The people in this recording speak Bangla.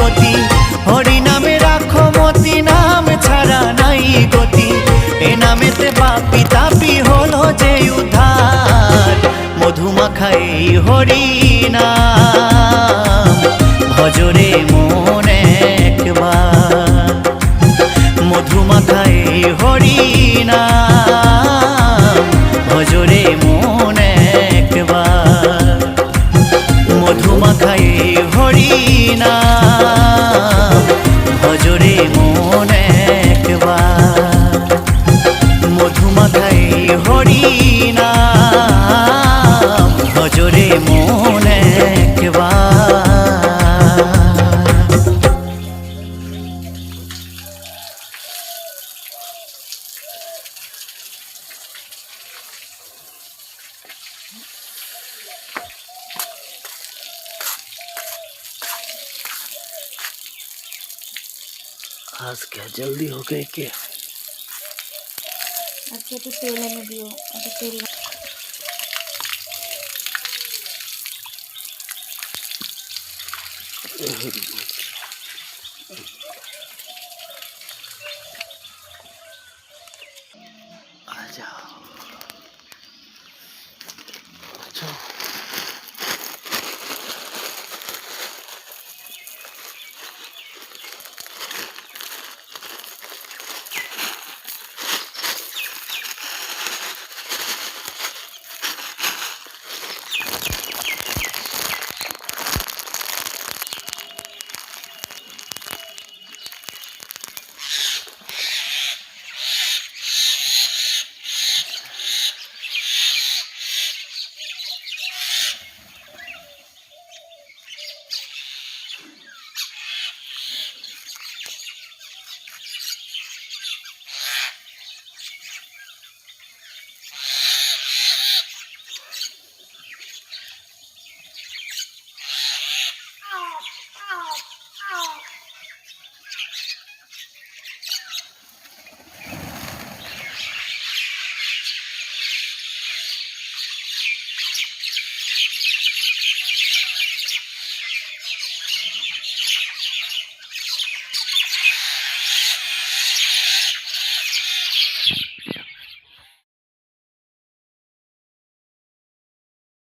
গতি, হরি নামে রাখো মতি, নাম ছাড়া নাই গতি। এ নামেতে পাপি তাপি হলো যে উদ্ধার, মধুমাখা এই হরি নাম, ভজরে মন একবার। মধুমাখা এই হরি নাম, ভজরে মন একবার। মধুমাখা এই হরি নাম, ভজরে মন একবার। মধুমাখা এই হরি নাম, ভজরে মন একবার। आज क्या जल्दी हो गई क्या? अच्छा तो तेल में दियो, अच्छा तेल